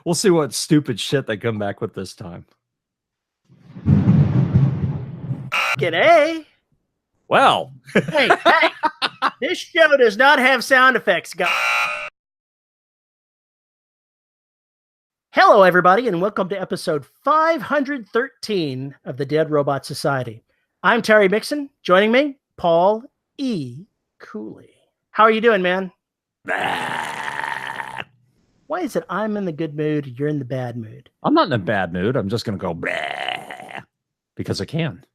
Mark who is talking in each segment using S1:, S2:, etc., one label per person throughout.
S1: We'll see what stupid shit they come back with this time.
S2: G'day.
S1: Well,
S2: hey, this show does not have sound effects, guys. Hello, everybody, and welcome to episode 513 of the Dead Robot Society. I'm Terry Mixon. Joining me, Paul E. Cooley. How are you doing, man? Why is it I'm in the good mood, you're in the bad mood?
S1: I'm not in a bad mood. I'm just going to go blah, because I can.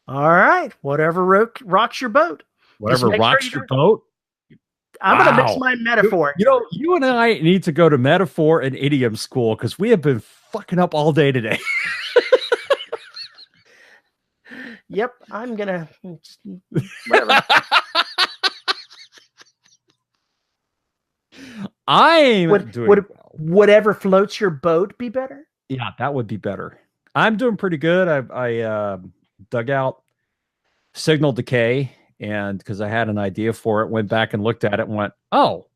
S2: All right. Whatever rocks your boat.
S1: Whatever rocks your boat.
S2: I'm going to mix my metaphor.
S1: You and I need to go to metaphor and idiom school because we have been fucking up all day today.
S2: Yep. I'm going to... Whatever.
S1: Would
S2: whatever floats your boat be better?
S1: Yeah, that would be better. I'm doing pretty good. I dug out signal decay, and because I had an idea for it, went back and looked at it and went, oh,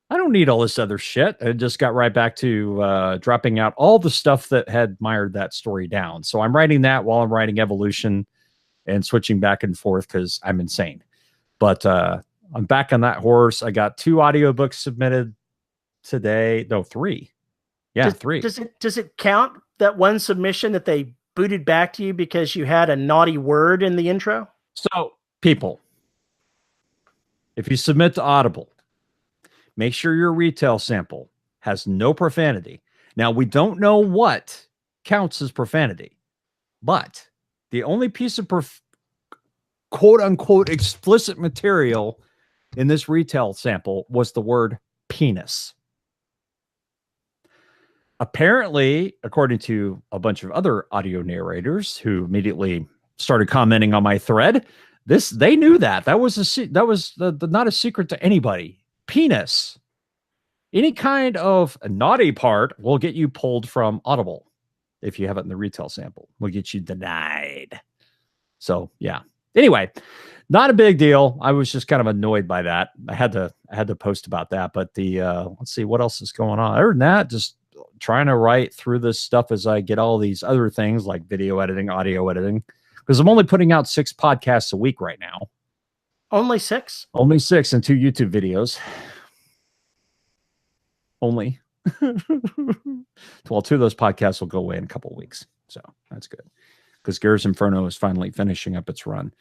S1: I don't need all this other shit. I just got right back to dropping out all the stuff that had mired that story down. So I'm writing that while I'm writing Evolution and switching back and forth because I'm insane. But I'm back on that horse. I got 2 audiobooks submitted today. No, 3. Yeah, 3.
S2: Does it count that one submission that they booted back to you because you had a naughty word in the intro?
S1: So, people, if you submit to Audible, make sure your retail sample has no profanity. Now, we don't know what counts as profanity, but the only piece of quote unquote explicit material in this retail sample was the word penis. Apparently, according to a bunch of other audio narrators who immediately started commenting on my thread, they knew that was not a secret to anybody. Penis, any kind of naughty part will get you pulled from Audible. If you have it in the retail sample, will get you denied. So yeah. Anyway, not a big deal. I was just kind of annoyed by that. I had to post about that. But let's see what else is going on. Other than that, just trying to write through this stuff as I get all these other things like video editing, audio editing, because I'm only putting out 6 podcasts a week right now.
S2: Only 6?
S1: Only 6 and 2 YouTube videos. Only. Well, 2 of those podcasts will go away in a couple of weeks. So that's good. Because Gears Inferno is finally finishing up its run.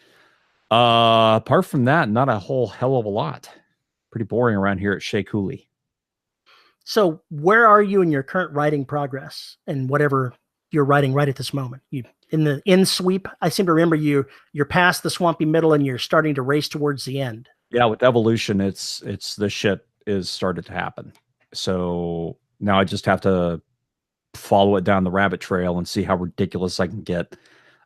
S1: Apart from that, not a whole hell of a lot. Pretty boring around here at Shea Cooley.
S2: So where are you in your current writing progress and whatever you're writing right at this moment? You in the end sweep? I seem to remember you're past the swampy middle and you're starting to race towards the end.
S1: Yeah, with Evolution, it's the shit is started to happen. So now I just have to follow it down the rabbit trail and see how ridiculous I can get.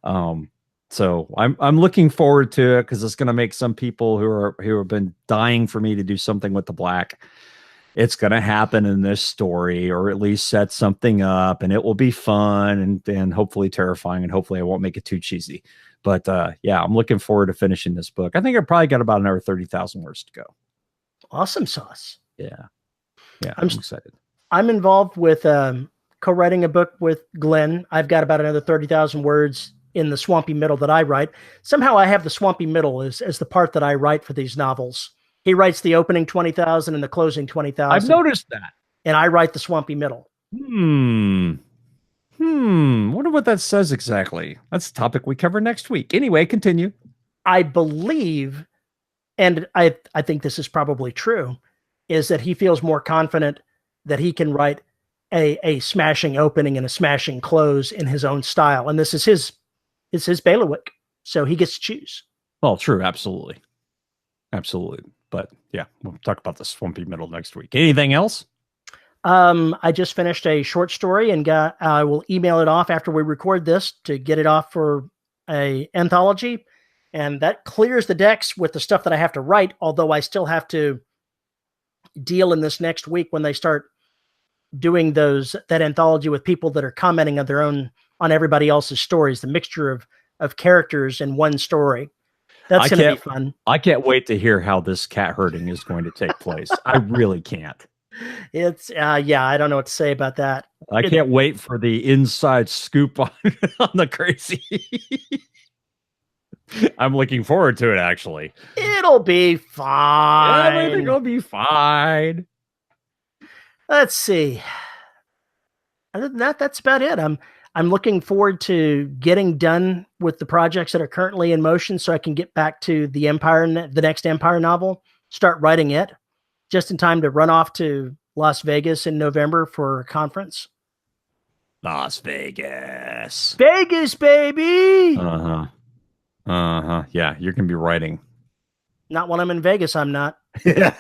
S1: So I'm looking forward to it because it's going to make some people who have been dying for me to do something with the black. It's going to happen in this story, or at least set something up, and it will be fun and hopefully terrifying, and hopefully I won't make it too cheesy. But yeah, I'm looking forward to finishing this book. I think I probably got about another 30,000 words to go.
S2: Awesome sauce.
S1: Yeah, I'm excited.
S2: I'm involved with co-writing a book with Glenn. I've got about another 30,000 words in the swampy middle that I write. Somehow I have the swampy middle as the part that I write for these novels. He writes the opening 20,000 and the closing 20,000.
S1: I've noticed that.
S2: And I write the swampy middle.
S1: Wonder what that says exactly. That's a topic we cover next week. Anyway, continue.
S2: I believe, and I think this is probably true, is that he feels more confident that he can write a smashing opening and a smashing close in his own style. And this is his bailiwick. So he gets to choose.
S1: Well, true. Absolutely. Absolutely. But yeah, we'll talk about the swampy middle next week. Anything else?
S2: I just finished a short story and I will email it off after we record this to get it off for a anthology. And that clears the decks with the stuff that I have to write. Although I still have to deal in this next week when they start doing that anthology with people that are commenting on everybody else's stories, the mixture of characters in one story. That's going to be fun.
S1: I can't wait to hear how this cat herding is going to take place. I really can't.
S2: It's yeah, I don't know what to say about that.
S1: I can't wait for the inside scoop on, on the crazy. I'm looking forward to it, actually.
S2: It'll be
S1: Everything
S2: fine.
S1: will be fine.
S2: Let's see. Other than that, that's about it. I'm looking forward to getting done with the projects that are currently in motion so I can get back to the the next Empire novel, start writing it just in time to run off to Las Vegas in November for a conference.
S1: Las Vegas.
S2: Vegas, baby.
S1: Uh-huh. Uh-huh. Yeah, you're gonna be writing.
S2: Not when I'm in Vegas, I'm not.
S1: Yeah.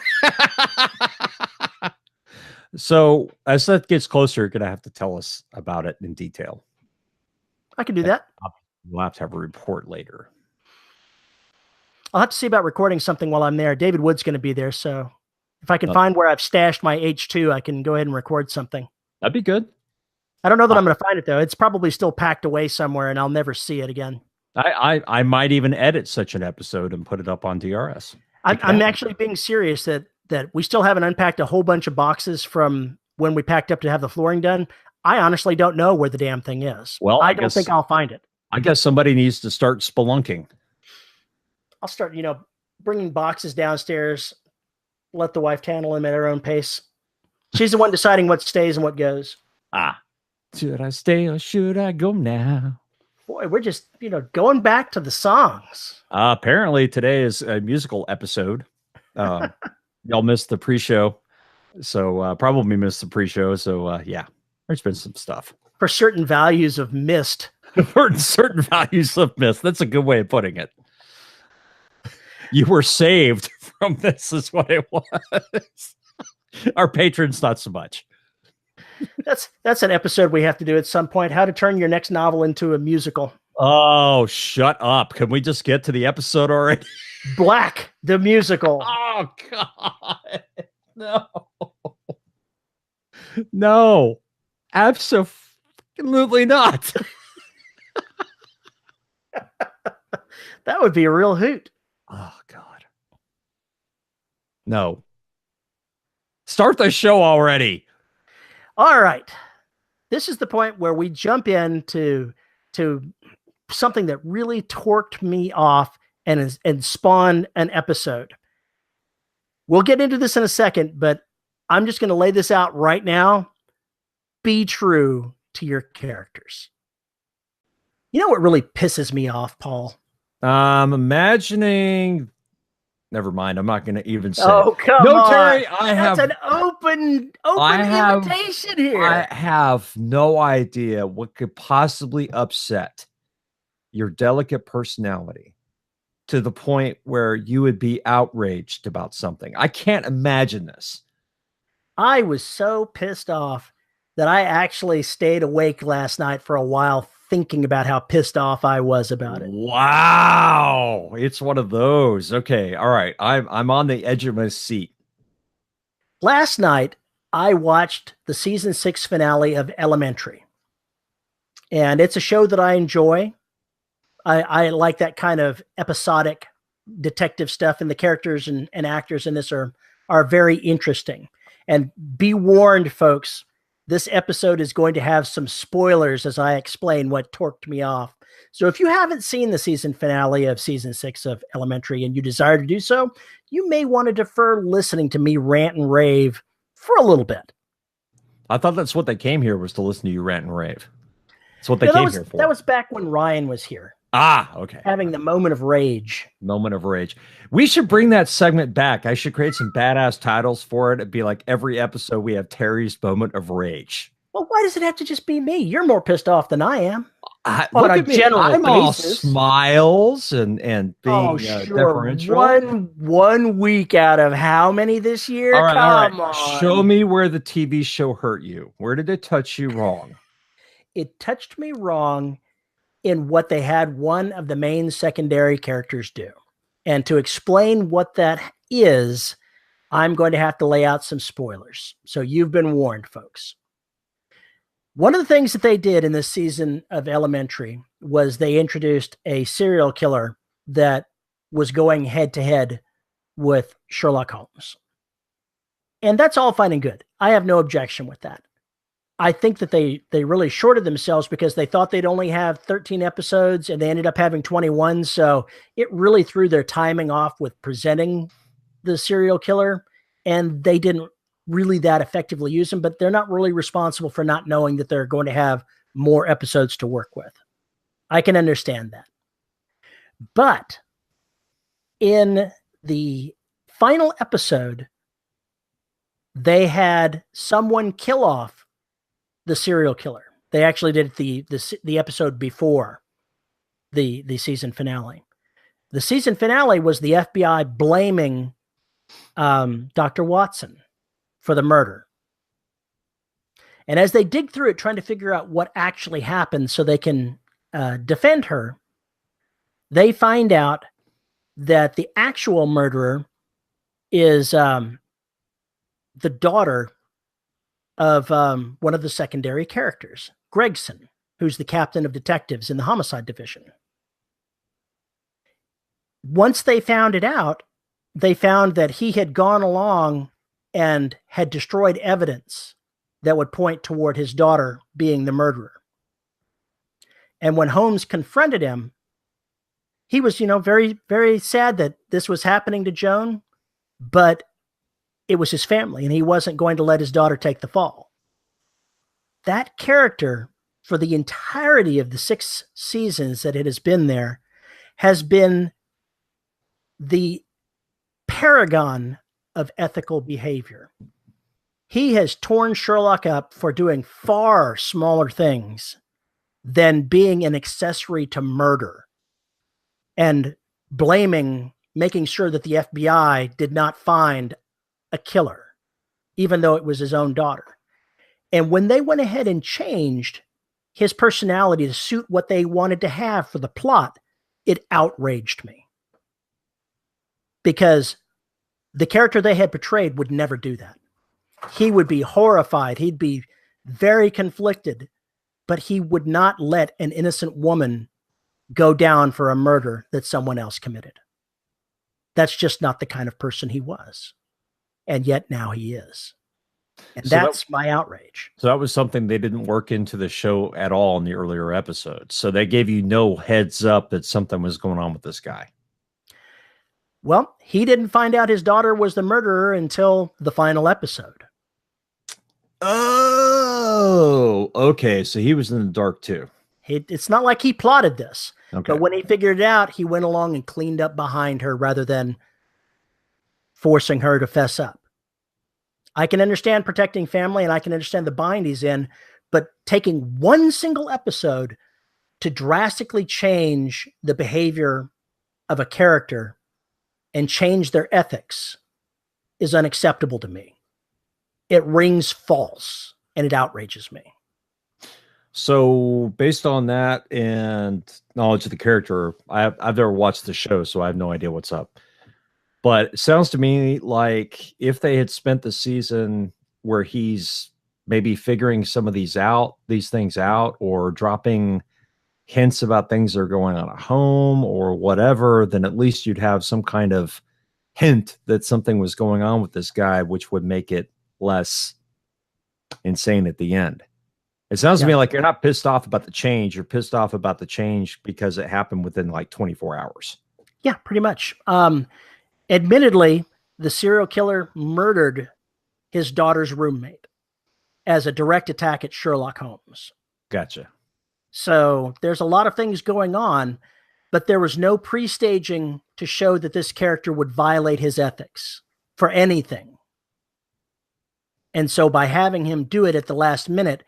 S1: So as that gets closer, you're gonna have to tell us about it in detail.
S2: I can do that.
S1: We'll have to have a report later.
S2: I'll have to see about recording something while I'm there. David Wood's going to be there, so if I can find where I've stashed my H2, I can go ahead and record something.
S1: That'd be good.
S2: I don't know that I'm going to find it, though. It's probably still packed away somewhere, and I'll never see it again.
S1: I might even edit such an episode and put it up on DRS.
S2: I'm actually being serious that we still haven't unpacked a whole bunch of boxes from when we packed up to have the flooring done. I honestly don't know where the damn thing is.
S1: Well,
S2: I don't think I'll find it.
S1: I guess somebody needs to start spelunking.
S2: I'll start, bringing boxes downstairs, let the wife handle them at her own pace. She's the one deciding what stays and what goes.
S1: Should I stay or should I go now?
S2: Boy, we're just, going back to the songs.
S1: Apparently today is a musical episode. Y'all missed the pre-show. So probably missed the pre-show. So yeah, there's been some stuff.
S2: For certain values of missed.
S1: For certain values of missed. That's a good way of putting it. You were saved from this is what it was. Our patrons, not so much.
S2: That's an episode we have to do at some point. How to turn your next novel into a musical.
S1: Oh, shut up. Can we just get to the episode already?
S2: Black, the musical.
S1: Oh, God. No. No. Absolutely not.
S2: That would be a real hoot.
S1: Oh, God. No. Start the show already.
S2: All right. This is the point where we jump into something that really torqued me off and spawned an episode. We'll get into this in a second, but I'm just going to lay this out right now. Be true to your characters. You know what really pisses me off, Paul?
S1: I'm imagining. Never mind. I'm not going to even say.
S2: Oh, come on.
S1: Terry,
S2: That's an open invitation here.
S1: I have no idea what could possibly upset your delicate personality to the point where you would be outraged about something. I can't imagine this.
S2: I was so pissed off that I actually stayed awake last night for a while thinking about how pissed off I was about it.
S1: Wow. It's one of those. Okay. All right. I'm on the edge of my seat.
S2: Last night, I watched the season 6 finale of Elementary. And it's a show that I enjoy. I like that kind of episodic detective stuff, and the characters and actors in this are very interesting. And be warned, folks, this episode is going to have some spoilers as I explain what torqued me off. So if you haven't seen the season finale of season 6 of Elementary and you desire to do so, you may want to defer listening to me rant and rave for a little bit.
S1: I thought that's what they came here was to listen to you rant and rave. That's what they came here for.
S2: That was back when Ryan was here.
S1: Okay.
S2: Having the moment of rage.
S1: Moment of rage. We should bring that segment back. I should create some badass titles for it. It'd be like every episode we have Terry's moment of rage.
S2: Well, why does it have to just be me? You're more pissed off than I am.
S1: Look at me. I'm all smiles and being deferential.
S2: One week out of how many this year?
S1: All right,
S2: Come on.
S1: Show me where the TV show hurt you. Where did it touch you wrong?
S2: It touched me wrong in what they had one of the main secondary characters do. And to explain what that is, I'm going to have to lay out some spoilers. So you've been warned, folks. One of the things that they did in this season of Elementary was they introduced a serial killer that was going head to head with Sherlock Holmes. And that's all fine and good. I have no objection with that. I think that they really shorted themselves because they thought they'd only have 13 episodes and they ended up having 21. So it really threw their timing off with presenting the serial killer, and they didn't really that effectively use him, but they're not really responsible for not knowing that they're going to have more episodes to work with. I can understand that. But in the final episode, they had someone kill off the serial killer. They actually did the episode before the season finale. The season finale was the FBI blaming Dr. Watson for the murder. And as they dig through it, trying to figure out what actually happened so they can defend her, they find out that the actual murderer is the daughter of one of the secondary characters, Gregson, who's the captain of detectives in the homicide division. Once they found it out, they found that he had gone along and had destroyed evidence that would point toward his daughter being the murderer. And when Holmes confronted him, he was, very, very sad that this was happening to Joan, but it was his family, and he wasn't going to let his daughter take the fall. That character, for the entirety of the 6 seasons that it has been there, has been the paragon of ethical behavior. He has torn Sherlock up for doing far smaller things than being an accessory to murder and making sure that the FBI did not find a killer, even though it was his own daughter. And when they went ahead and changed his personality to suit what they wanted to have for the plot, it outraged me. Because the character they had portrayed would never do that. He would be horrified. He'd be very conflicted, but he would not let an innocent woman go down for a murder that someone else committed. That's just not the kind of person he was. And yet now he is. And so that's my outrage.
S1: So that was something they didn't work into the show at all in the earlier episodes. So they gave you no heads up that something was going on with this guy.
S2: Well, he didn't find out his daughter was the murderer until the final episode.
S1: Oh, okay. So he was in the dark too.
S2: It's not like he plotted this.
S1: Okay.
S2: But when he figured it out, he went along and cleaned up behind her rather than forcing her to fess up. I can understand protecting family, and I can understand the bind he's in, but taking one single episode to drastically change the behavior of a character and change their ethics is unacceptable to me. It rings false, and it outrages me.
S1: So based on that and knowledge of the character, I've never watched the show, so I have no idea what's up. But it sounds to me like if they had spent the season where he's maybe figuring some of these things out, or dropping hints about things that are going on at home or whatever, then at least you'd have some kind of hint that something was going on with this guy, which would make it less insane at the end. It sounds to me like you're not pissed off about the change. You're pissed off about the change because it happened within like 24 hours.
S2: Yeah, pretty much. Admittedly, the serial killer murdered his daughter's roommate as a direct attack at Sherlock Holmes.
S1: Gotcha.
S2: So there's a lot of things going on, but there was no pre-staging to show that this character would violate his ethics for anything. And so by having him do it at the last minute,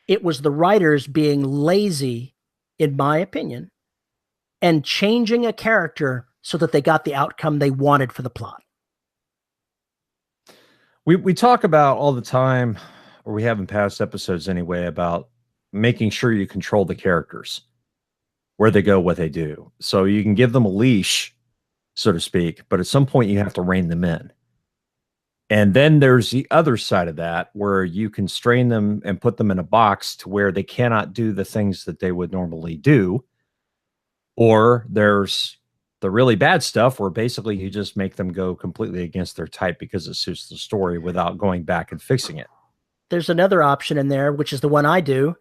S2: it was the writers being lazy, in my opinion, and changing a character so that they got the outcome they wanted for the plot.
S1: We talk about all the time, or we have in past episodes anyway, about making sure you control the characters, where they go, what they do. So you can give them a leash, so to speak, but at some point you have to rein them in. And then there's the other side of that, where you constrain them and put them in a box to where they cannot do the things that they would normally do. Or there's the really bad stuff where basically you just make them go completely against their type because it suits the story without going back and fixing it.
S2: There's another option in there, which is the one I do,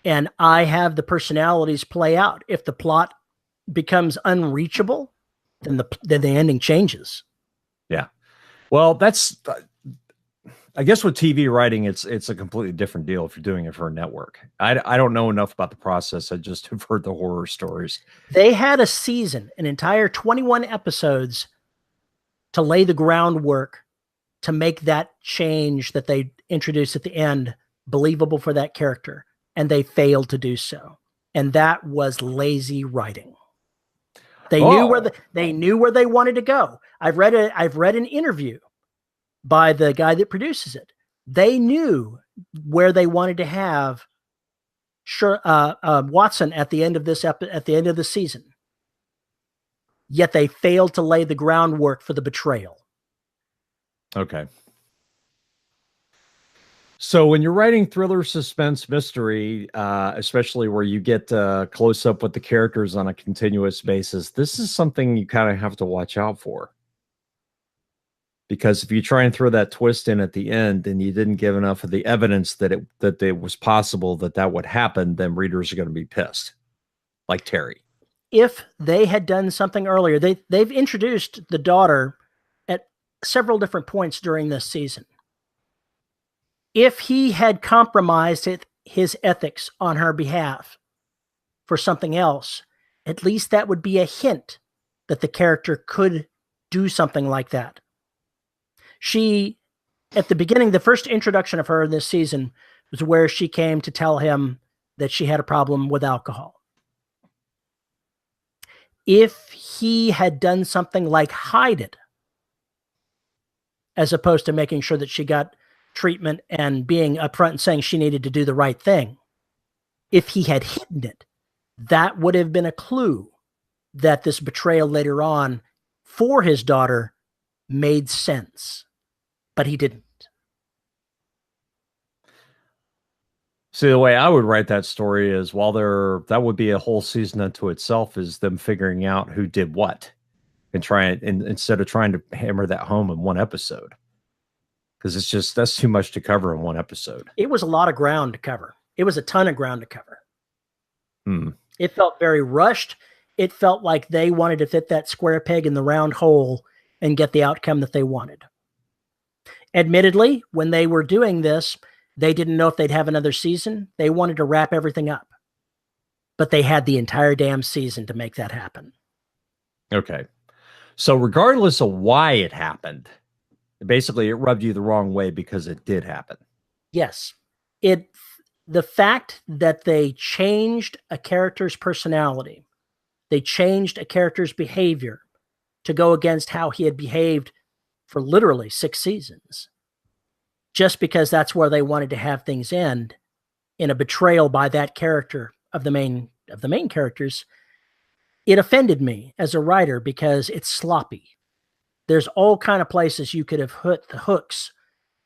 S2: and I have the personalities play out. If the plot becomes unreachable, then the ending changes.
S1: Yeah. Well, that's I guess with TV writing, it's a completely different deal if you're doing it for a network. I don't know enough about the process. I just have heard the horror stories.
S2: They had a season, an entire 21 episodes to lay the groundwork to make that change that they introduced at the end believable for that character, and they failed to do so. And that was lazy writing. They knew where they wanted to go. I've read an interview by the guy that produces it. They knew where they wanted to have Watson at the end of at the end of the season. Yet they failed to lay the groundwork for the betrayal.
S1: Okay. So when you're writing thriller, suspense, mystery, especially where you get close up with the characters on a continuous basis, this is something you kind of have to watch out for. Because if you try and throw that twist in at the end and you didn't give enough of the evidence that it was possible that would happen, then readers are going to be pissed, like Terry.
S2: If they had done something earlier, they've introduced the daughter at several different points during this season. If he had compromised his ethics on her behalf for something else, at least that would be a hint that the character could do something like that. She, at the beginning, the first introduction of her in this season was where she came to tell him that she had a problem with alcohol. If he had done something like hide it, as opposed to making sure that she got treatment and being upfront and saying she needed to do the right thing, if he had hidden it, that would have been a clue that this betrayal later on for his daughter made sense. But he didn't.
S1: See, the way I would write that story is that would be a whole season unto itself, is them figuring out who did what and instead of trying to hammer that home in one episode. Because that's too much to cover in one episode.
S2: It was a lot of ground to cover. It was a ton of ground to cover. It felt very rushed. It felt like they wanted to fit that square peg in the round hole and get the outcome that they wanted. Admittedly, when they were doing this, they didn't know if they'd have another season. They wanted to wrap everything up. But they had the entire damn season to make that happen. Okay.
S1: So regardless of why it happened, basically it rubbed you the wrong way because it did happen.
S2: Yes. The fact that they changed a character's personality, they changed a character's behavior to go against how he had behaved for literally 6 seasons, just because that's where they wanted to have things end, in a betrayal by that character of the main characters, it offended me as a writer because it's sloppy. There's all kind of places you could have hit the hooks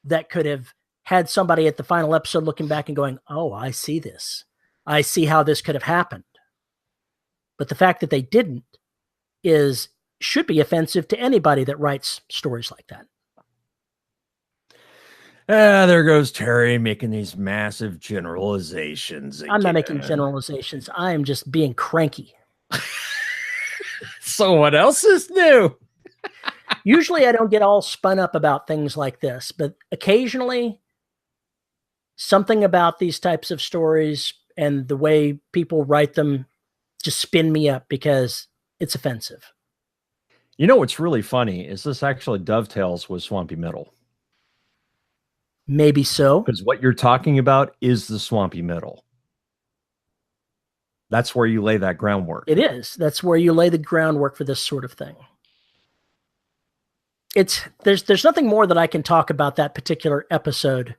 S2: that could have had somebody at the final episode looking back and going, oh, I see this. I see how this could have happened. But the fact that they didn't should be offensive to anybody that writes stories like that.
S1: There goes Terry making these massive generalizations again.
S2: I'm not making generalizations. I am just being cranky.
S1: So what else is new?
S2: Usually I don't get all spun up about things like this, but occasionally something about these types of stories and the way people write them just spin me up because it's offensive.
S1: You know what's really funny is this actually dovetails with Swampy Middle.
S2: Maybe so.
S1: Because what you're talking about is the Swampy Middle. That's where you lay that groundwork.
S2: It is. That's where you lay the groundwork for this sort of thing. There's nothing more that I can talk about that particular episode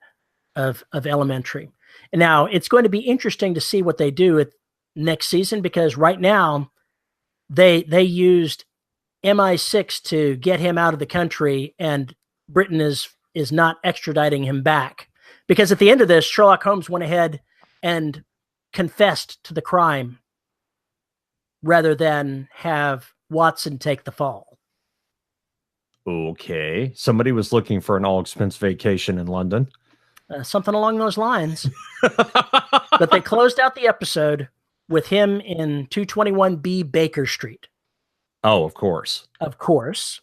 S2: of Elementary. And now it's going to be interesting to see what they do next season, because right now they used MI6 to get him out of the country, and Britain is not extraditing him back, because at the end of this, Sherlock Holmes went ahead and confessed to the crime rather than have Watson take the fall.
S1: Okay. Somebody was looking for an all-expense vacation in London.
S2: Something along those lines. But they closed out the episode with him in 221B Baker Street.
S1: Oh, of course.
S2: Of course.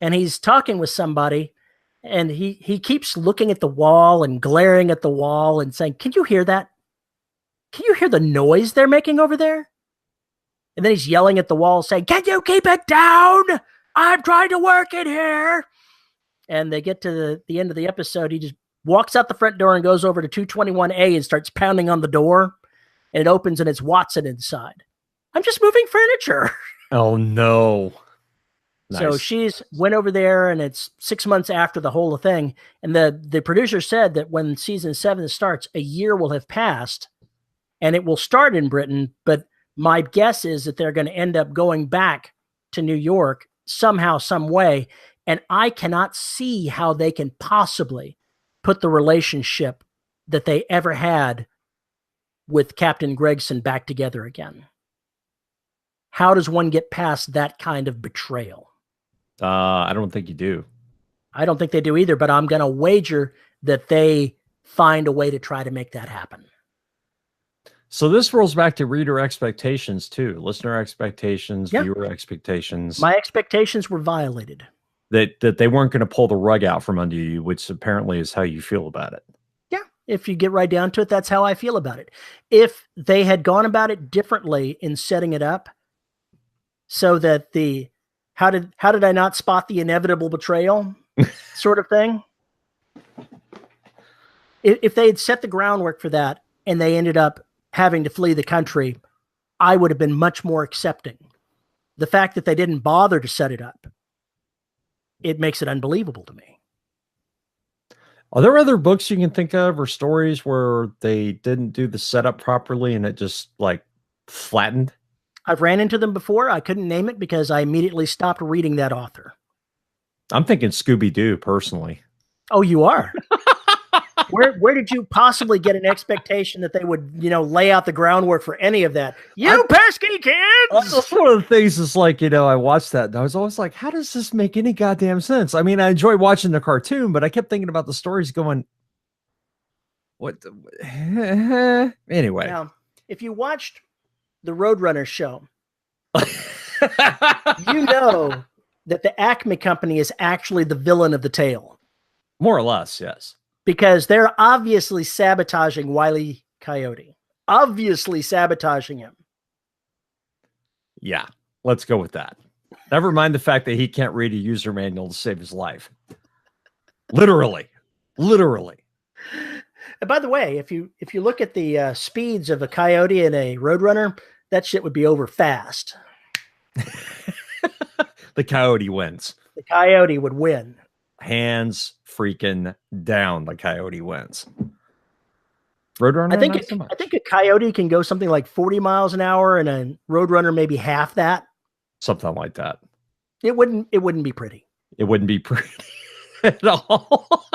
S2: And he's talking with somebody, and he keeps looking at the wall and glaring at the wall and saying, "Can you hear that? Can you hear the noise they're making over there?" And then he's yelling at the wall saying, "Can you keep it down? I'm trying to work in here." And they get to the end of the episode. He just walks out the front door and goes over to 221A and starts pounding on the door. And it opens and it's Watson inside. "I'm just moving furniture."
S1: Oh, no. Nice.
S2: So she's went over there, and it's 6 months after the whole thing. And the producer said that when season 7 starts, a year will have passed and it will start in Britain. But my guess is that they're going to end up going back to New York somehow, some way. And I cannot see how they can possibly put the relationship that they ever had with Captain Gregson back together again. How does one get past that kind of betrayal?
S1: I don't think you do.
S2: I don't think they do either, but I'm going to wager that they find a way to try to make that happen.
S1: So this rolls back to reader expectations too, listener expectations,
S2: Yeah.
S1: viewer expectations.
S2: My expectations were violated.
S1: That they weren't going to pull the rug out from under you, which apparently is how you feel about it.
S2: Yeah, if you get right down to it, that's how I feel about it. If they had gone about it differently in setting it up, so that the how did I not spot the inevitable betrayal sort of thing? If they had set the groundwork for that and they ended up having to flee the country, I would have been much more accepting. The fact that they didn't bother to set it up, it makes it unbelievable to me.
S1: Are there other books you can think of or stories where they didn't do the setup properly and it just like flattened?
S2: I've ran into them before. I couldn't name it because I immediately stopped reading that author.
S1: I'm thinking Scooby-Doo personally.
S2: Oh, you are? Where did you possibly get an expectation that they would, lay out the groundwork for any of that? You pesky kids!
S1: That's one of the things is like, I watched that and I was always like, how does this make any goddamn sense? I mean, I enjoy watching the cartoon, but I kept thinking about the stories going, what? Anyway.
S2: Now, if you watched the Roadrunner show, you know that the Acme Company is actually the villain of the tale.
S1: More or less, yes.
S2: Because they're obviously sabotaging Wile E. Coyote. Obviously sabotaging him.
S1: Yeah, let's go with that. Never mind the fact that he can't read a user manual to save his life. Literally.
S2: And by the way, if you look at the speeds of a Coyote and a Roadrunner, that shit would be over fast.
S1: The Coyote wins.
S2: The Coyote would win.
S1: Hands freaking down. The Coyote wins. Roadrunner,
S2: I think a Coyote can go something like 40 miles an hour, and a Roadrunner maybe half that.
S1: Something like that.
S2: It wouldn't be pretty.
S1: It wouldn't be pretty at all.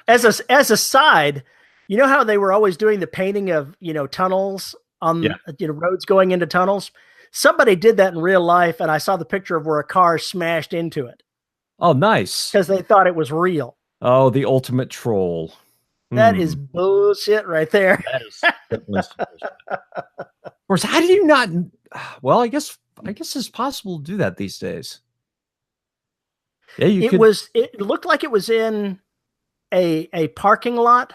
S2: As a side, you know how they were always doing the painting of tunnels on roads going into tunnels? Somebody did that in real life, and I saw the picture of where a car smashed into it.
S1: Oh, nice.
S2: Because they thought it was real.
S1: Oh, the ultimate troll.
S2: That is bullshit right there.
S1: That is of course, how do you not? Well, I guess it's possible to do that these days. Yeah,
S2: It looked like it was in a parking lot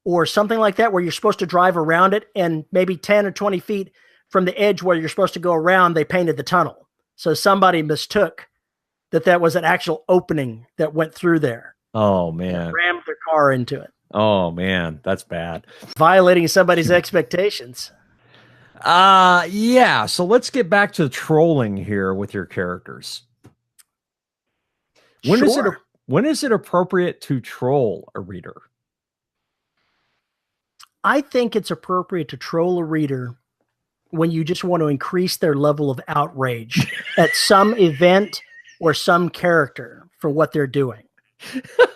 S2: or something like that, where you're supposed to drive around it, and maybe 10 or 20 feet from the edge where you're supposed to go around, they painted the tunnel. So somebody mistook that was an actual opening that went through there.
S1: Oh man!
S2: Rammed their car into it.
S1: Oh man, that's bad.
S2: Violating somebody's expectations.
S1: Yeah. So let's get back to the trolling here with your characters. When is it appropriate to troll a reader?
S2: I think it's appropriate to troll a reader when you just want to increase their level of outrage at some event or some character for what they're doing.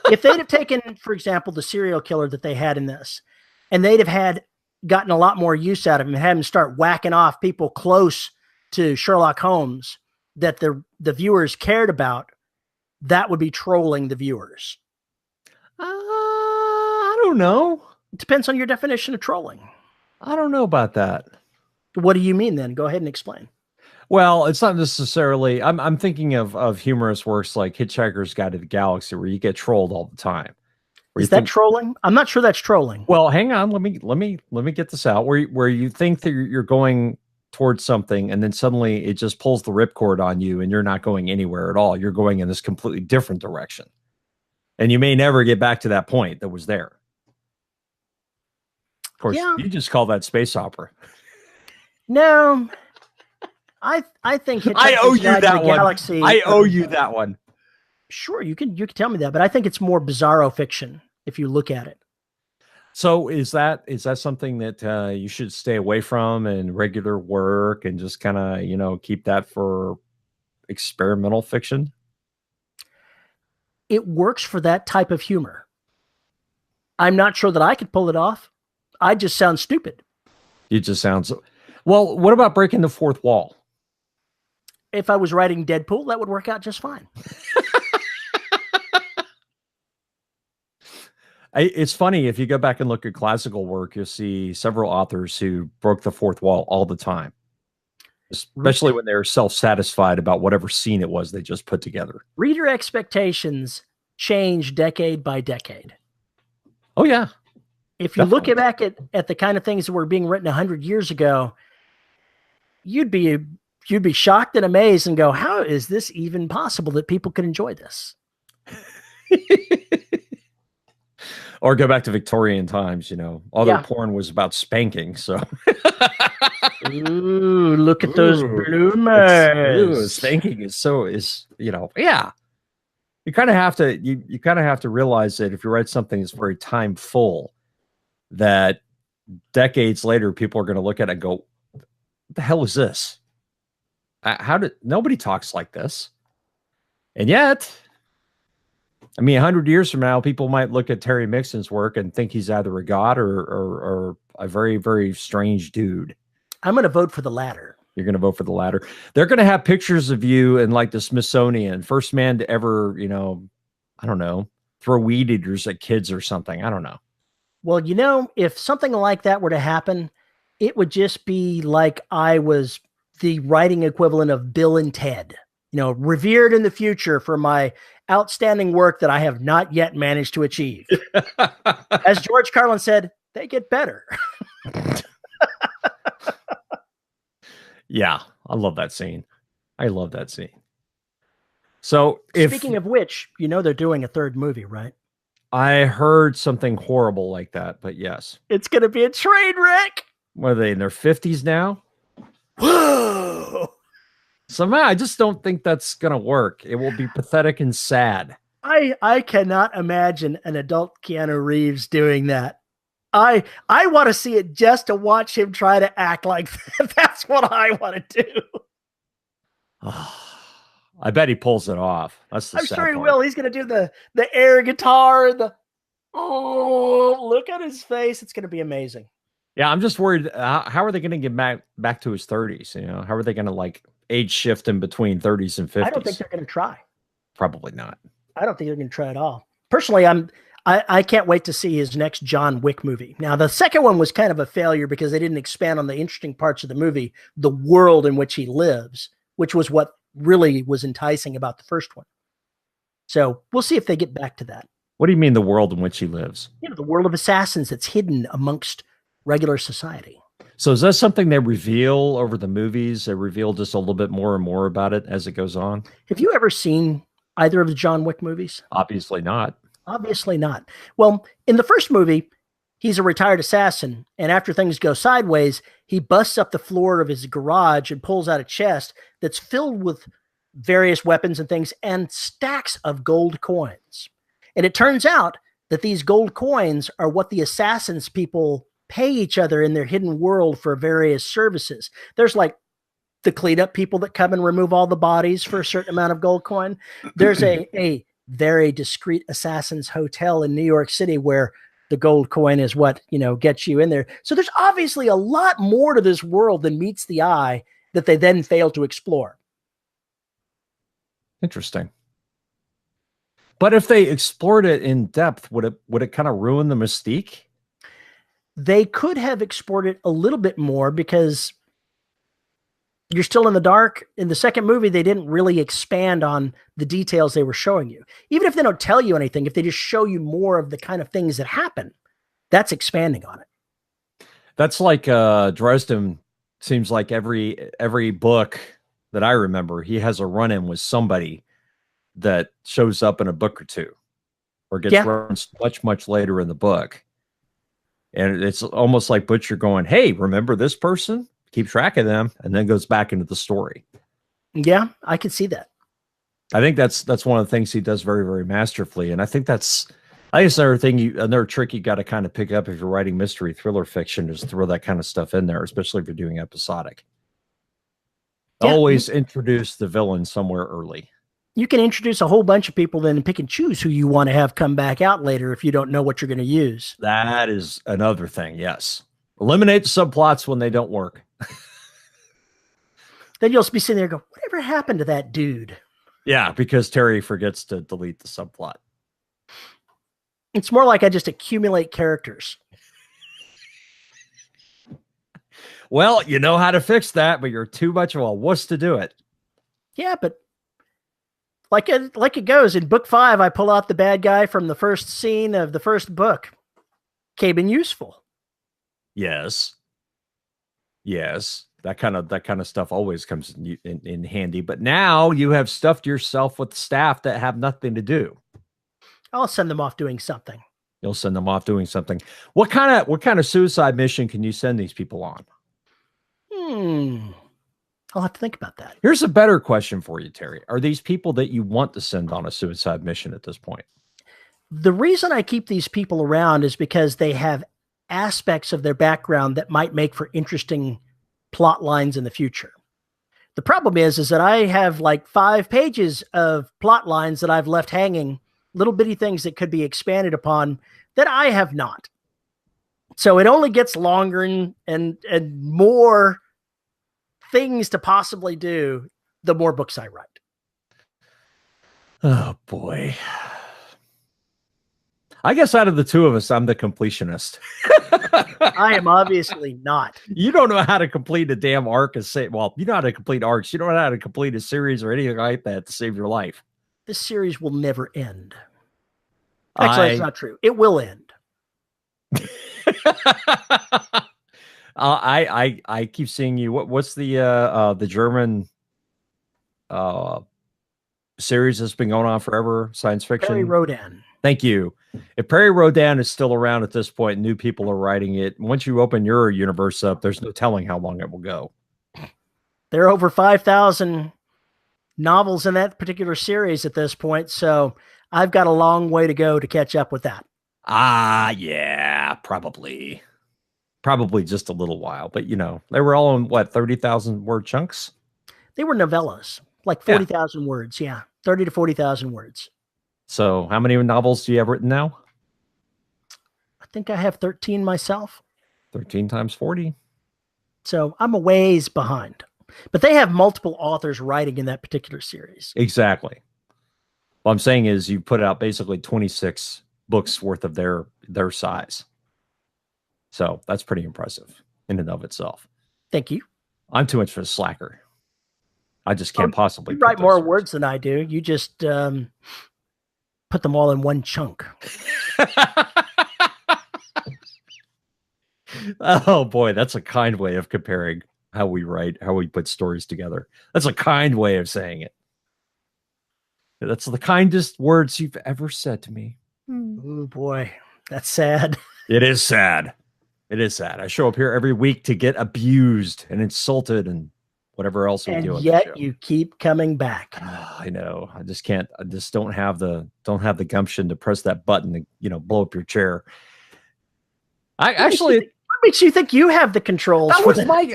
S2: If they'd have taken, for example, the serial killer that they had in this, and they'd have gotten a lot more use out of him and had him start whacking off people close to Sherlock Holmes, that the viewers cared about, that would be trolling the viewers.
S1: I don't know.
S2: It depends on your definition of trolling.
S1: I don't know about that.
S2: What do you mean then? Go ahead and explain.
S1: Well, it's not necessarily. I'm thinking of humorous works like Hitchhiker's Guide to the Galaxy, where you get trolled all the time.
S2: Is that trolling? I'm not sure that's trolling.
S1: Well, hang on. Let me get this out. Where you think that you're going towards something, and then suddenly it just pulls the ripcord on you, and you're not going anywhere at all. You're going in this completely different direction, and you may never get back to that point that was there. Of course, you just call that space opera.
S2: No, I think
S1: I owe you that one.
S2: Galaxy,
S1: I owe you that one.
S2: Sure, you can tell me that, but I think it's more bizarro fiction if you look at it.
S1: So is that something that you should stay away from in regular work and just kind of, keep that for experimental fiction?
S2: It works for that type of humor. I'm not sure that I could pull it off. I just sound stupid.
S1: You just sound so. Well, what about breaking the fourth wall?
S2: If I was writing Deadpool, that would work out just fine.
S1: It's funny, if you go back and look at classical work, you'll see several authors who broke the fourth wall all the time, especially when they're self-satisfied about whatever scene it was they just put together.
S2: Reader expectations change decade by decade.
S1: Oh, yeah.
S2: If you look back at the kind of things that were being written 100 years ago, you'd be shocked and amazed and go, how is this even possible that people could enjoy this?
S1: Or go back to Victorian times, all their porn was about spanking. So,
S2: ooh, look at those bloomers.
S1: Spanking is yeah. You kind of have to you kind of have to realize that if you write something that's very time full, that decades later people are going to look at it and go, "What the hell is this? Nobody talks like this?" And yet, I mean, 100 years from now, people might look at Terry Mixon's work and think he's either a god or a very, very strange dude.
S2: I'm going to vote for the latter.
S1: You're going to vote for the latter. They're going to have pictures of you in like the Smithsonian, first man to ever, I don't know, throw weed eaters at kids or something. I don't know.
S2: Well, if something like that were to happen, it would just be like I was the writing equivalent of Bill and Ted, revered in the future for my outstanding work that I have not yet managed to achieve. As George Carlin said, they get better.
S1: Yeah, I love that scene. So
S2: speaking of which, they're doing a third movie, right?
S1: I heard something horrible like that, but yes.
S2: It's going to be a train wreck.
S1: What are they, in their 50s now?
S2: Whoa.
S1: Somehow, I just don't think that's going to work. It will be pathetic and sad.
S2: I cannot imagine an adult Keanu Reeves doing that. I want to see it just to watch him try to act like that. That's what I want to do.
S1: I bet he pulls it off. That's the
S2: I'm
S1: sad
S2: sure he
S1: part.
S2: will. He's going to do the air guitar. Look at his face. It's going to be amazing.
S1: Yeah, I'm just worried. How are they going to get back to his 30s? How are they going to age shift in between 30s and 50s?
S2: I don't think they're going to try.
S1: Probably not.
S2: I don't think they're going to try at all. Personally, I can't wait to see his next John Wick movie. Now, the second one was kind of a failure because they didn't expand on the interesting parts of the movie, the world in which he lives, which was what really was enticing about the first one. So we'll see if they get back to that.
S1: What do you mean the world in which he lives?
S2: The world of assassins that's hidden amongst regular society.
S1: So is that something they reveal over the movies? They reveal just a little bit more and more about it as it goes on?
S2: Have you ever seen either of the John Wick movies?
S1: Obviously not.
S2: Obviously not. Well, in the first movie, he's a retired assassin, and after things go sideways, he busts up the floor of his garage and pulls out a chest that's filled with various weapons and things and stacks of gold coins. And it turns out that these gold coins are what the assassins people pay each other in their hidden world for various services. There's like the cleanup people that come and remove all the bodies for a certain amount of gold coin. There's a very discreet assassins hotel in New York City where the gold coin is what, gets you in there. So there's obviously a lot more to this world than meets the eye that they then fail to explore.
S1: Interesting. But if they explored it in depth, would it kind of ruin the mystique?
S2: They could have explored it a little bit more because you're still in the dark. In the second movie, they didn't really expand on the details they were showing you. Even if they don't tell you anything, if they just show you more of the kind of things that happen, that's expanding on it.
S1: That's like Dresden. Seems like every book that I remember, he has a run-in with somebody that shows up in a book or two, or gets referenced much later in the book. And it's almost like Butcher going, "Hey, remember this person? Keep track of them," and then goes back into the story.
S2: Yeah, I can see that.
S1: I think that's one of the things he does very masterfully, and I think it's another trick you got to kind of pick up if you're writing mystery thriller fiction, is throw that kind of stuff in there, especially if you're doing episodic. Yeah. Always introduce the villain somewhere early.
S2: You can introduce a whole bunch of people then and pick and choose who you want to have come back out later if you don't know what you're going to use.
S1: That is another thing, yes. Eliminate the subplots when they don't work.
S2: Then you'll be sitting there and go, whatever happened to that dude?
S1: Yeah, because Terry forgets to delete the subplot.
S2: It's more like I just accumulate characters.
S1: Well, you know how to fix that, but you're too much of a wuss to do it.
S2: Yeah, but like it goes in book 5, I pull out the bad guy from the first scene of the first book. Came in useful.
S1: Yes. That kind of stuff always comes in handy. But now you have stuffed yourself with staff that have nothing to do.
S2: I'll send them off doing something.
S1: You'll send them off doing something. What kind of suicide mission can you send these people on?
S2: I'll have to think about that.
S1: Here's a better question for you, Terry. Are these people that you want to send on a suicide mission at this point?
S2: The reason I keep these people around is because they have aspects of their background that might make for interesting plot lines in the future. The problem is that I have like 5 pages of plot lines that I've left hanging, little bitty things that could be expanded upon that I have not. So it only gets longer and more things to possibly do the more books I write.
S1: Oh boy. I guess out of the two of us, I'm the completionist.
S2: I am obviously not.
S1: You don't know how to complete a damn arc. You know how to complete arcs. You don't know how to complete a series or anything like that to save your life.
S2: This series will never end. Actually, that's not true. It will end.
S1: I keep seeing you. What's the German series that's been going on forever? Science fiction.
S2: Perry Rodan.
S1: Thank you. If Perry Rodan is still around at this point, new people are writing it. Once you open your universe up, there's no telling how long it will go.
S2: There are over 5,000 novels in that particular series at this point, so I've got a long way to go to catch up with that.
S1: Yeah, probably just a little while, but they were all in 30,000 word chunks.
S2: They were novellas, like 40,000 words. Yeah, 30 to 40,000 words.
S1: So how many novels do you have written now?
S2: I think I have 13 myself.
S1: 13 times 40.
S2: So I'm a ways behind, but they have multiple authors writing in that particular series.
S1: Exactly. What I'm saying is you put out basically 26 books worth of their size. So that's pretty impressive in and of itself.
S2: Thank you.
S1: I'm too much of a slacker. I just can't possibly.
S2: You write more words than I do. You just put them all in one chunk.
S1: Oh boy, that's a kind way of comparing how we write, how we put stories together. That's a kind way of saying it. That's the kindest words you've ever said to me.
S2: Oh boy, that's sad.
S1: It is sad. It is sad. I show up here every week to get abused and insulted and whatever else we do.
S2: And yet you keep coming back.
S1: I know. I just can't. I just don't have the gumption to press that button to blow up your chair.
S2: What makes you think you have the controls?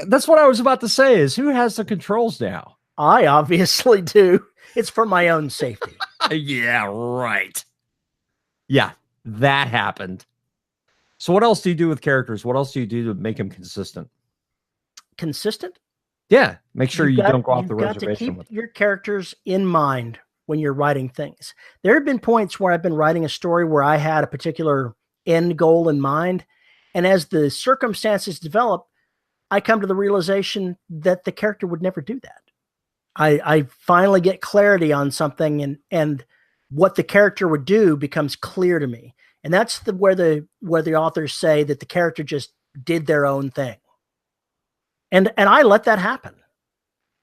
S1: That's what I was about to say. Is who has the controls now?
S2: I obviously do. It's for my own safety.
S1: Yeah, right. Yeah, that happened. So what else do you do with characters? What else do you do to make them consistent?
S2: Consistent?
S1: Yeah, make sure you don't go off the reservation.
S2: You've got to keep your characters in mind when you're writing things. There have been points where I've been writing a story where I had a particular end goal in mind. And as the circumstances develop, I come to the realization that the character would never do that. I finally get clarity on something, and what the character would do becomes clear to me. And that's where the authors say that the character just did their own thing. And I let that happen.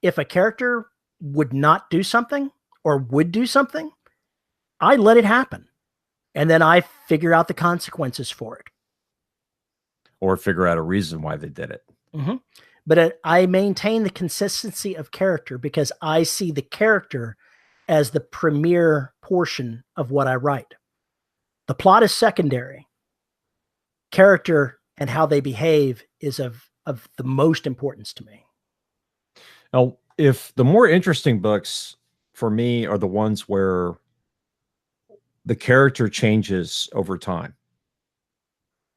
S2: If a character would not do something or would do something, I let it happen. And then I figure out the consequences for it.
S1: Or figure out a reason why they did it.
S2: Mm-hmm. But I maintain the consistency of character because I see the character as the premier portion of what I write. The plot is secondary. Character and how they behave is of the most importance to me.
S1: Now, if the more interesting books for me are the ones where the character changes over time,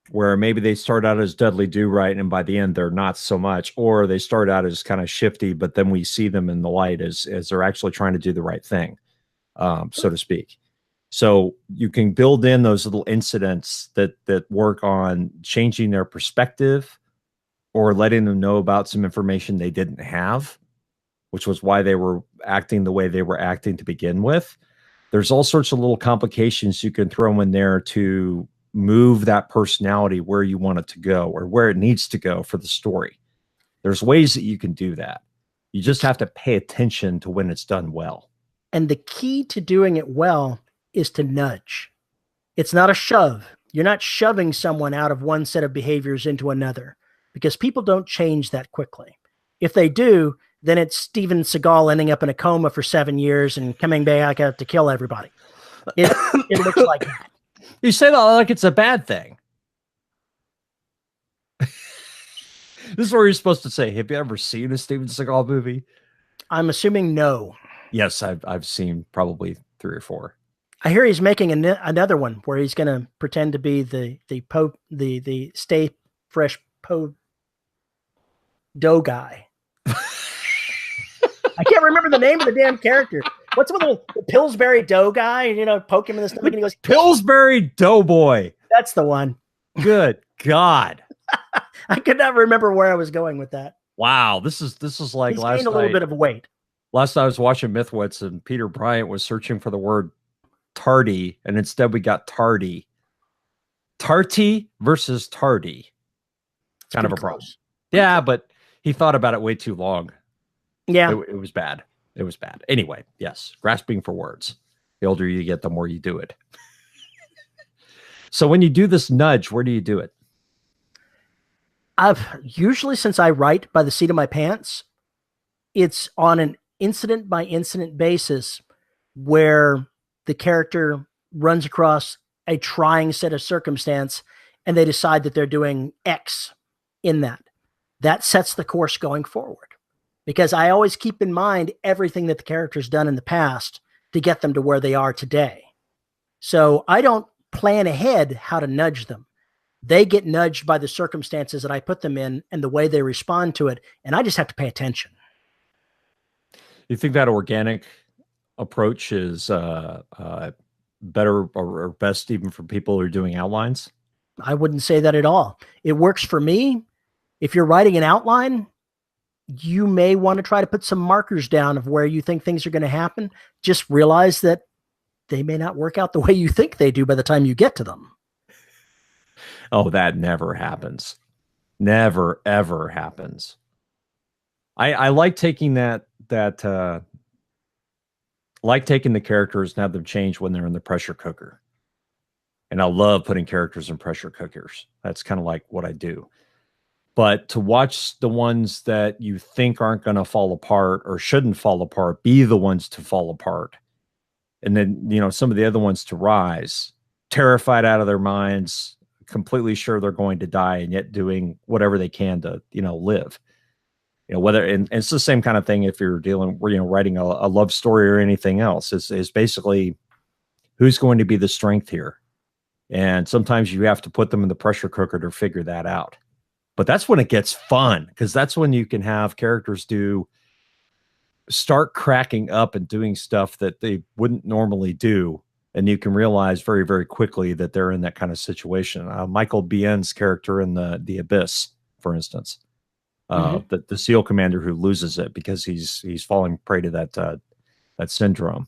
S1: where maybe they start out as Dudley Do-Right and by the end they're not so much, or they start out as kind of shifty, but then we see them in the light as they're actually trying to do the right thing, so to speak. So you can build in those little incidents that work on changing their perspective or letting them know about some information they didn't have, which was why they were acting the way they were acting to begin with. There's all sorts of little complications you can throw in there to move that personality where you want it to go or where it needs to go for the story. There's ways that you can do that. You just have to pay attention to when it's done well.
S2: And the key to doing it well is to nudge. It's not a shove. You're not shoving someone out of one set of behaviors into another because people don't change that quickly. If they do, then it's Steven Seagal ending up in a coma for 7 years and coming back out to kill everybody. It looks like that.
S1: You say that like it's a bad thing. This is where you're supposed to say, have you ever seen a Steven Seagal movie?
S2: I'm assuming no.
S1: Yes, I've seen probably 3 or 4.
S2: I hear he's making another one where he's going to pretend to be the Stay Fresh dough guy. I can't remember the name of the damn character. What's with the Pillsbury dough guy? You know, poke him in the stomach and he goes,
S1: Pillsbury Doughboy.
S2: That's the one.
S1: Good God.
S2: I could not remember where I was going with that.
S1: Wow. This is like
S2: He's
S1: last
S2: gained a little bit of weight.
S1: Last night I was watching Mythwits and Peter Bryant was searching for the word tardy, and instead we got tardy. Tarty versus tardy. Kind of a problem. Yeah, but he thought about it way too long.
S2: Yeah.
S1: It was bad. It was bad. Anyway, yes. Grasping for words. The older you get, the more you do it. So when you do this nudge, where do you do it?
S2: I've usually, since I write by the seat of my pants, it's on an incident by incident basis where the character runs across a trying set of circumstance and they decide that they're doing X in that. That sets the course going forward. Because I always keep in mind everything that the character's done in the past to get them to where they are today. So I don't plan ahead how to nudge them. They get nudged by the circumstances that I put them in and the way they respond to it. And I just have to pay attention.
S1: You think that organic approach is better or best even for people who are doing outlines?
S2: I wouldn't say that at all. It works for me. If you're writing an outline, you may want to try to put some markers down of where you think things are going to happen. Just realize that they may not work out the way you think they do by the time you get to them.
S1: Oh, that never happens. Never, ever happens. I like taking like taking the characters and have them change when they're in the pressure cooker. And I love putting characters in pressure cookers. That's kind of like what I do. But to watch the ones that you think aren't going to fall apart or shouldn't fall apart be the ones to fall apart. And then, you know, some of the other ones to rise, terrified out of their minds, completely sure they're going to die and yet doing whatever they can to, you know, live. You know, whether, and it's the same kind of thing if you're dealing, you know, writing a love story or anything else is basically who's going to be the strength here. And sometimes you have to put them in the pressure cooker to figure that out. But that's when it gets fun, because that's when you can have characters do start cracking up and doing stuff that they wouldn't normally do. And you can realize very, very quickly that they're in that kind of situation. Michael Biehn's character in the Abyss, for instance, the SEAL commander who loses it because he's falling prey to that syndrome.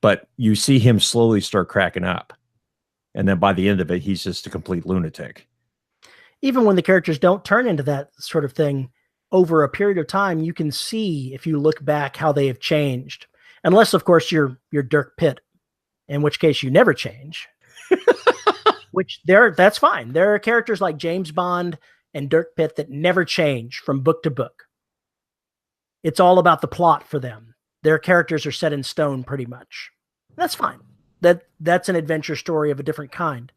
S1: But you see him slowly start cracking up, and then by the end of it, he's just a complete lunatic.
S2: Even when the characters don't turn into that sort of thing, over a period of time, you can see, if you look back, how they have changed. Unless, of course, you're Dirk Pitt, in which case you never change. That's fine. There are characters like James Bond and Dirk Pitt that never change from book to book. It's all about the plot for them. Their characters are set in stone pretty much. That's fine. That's an adventure story of a different kind.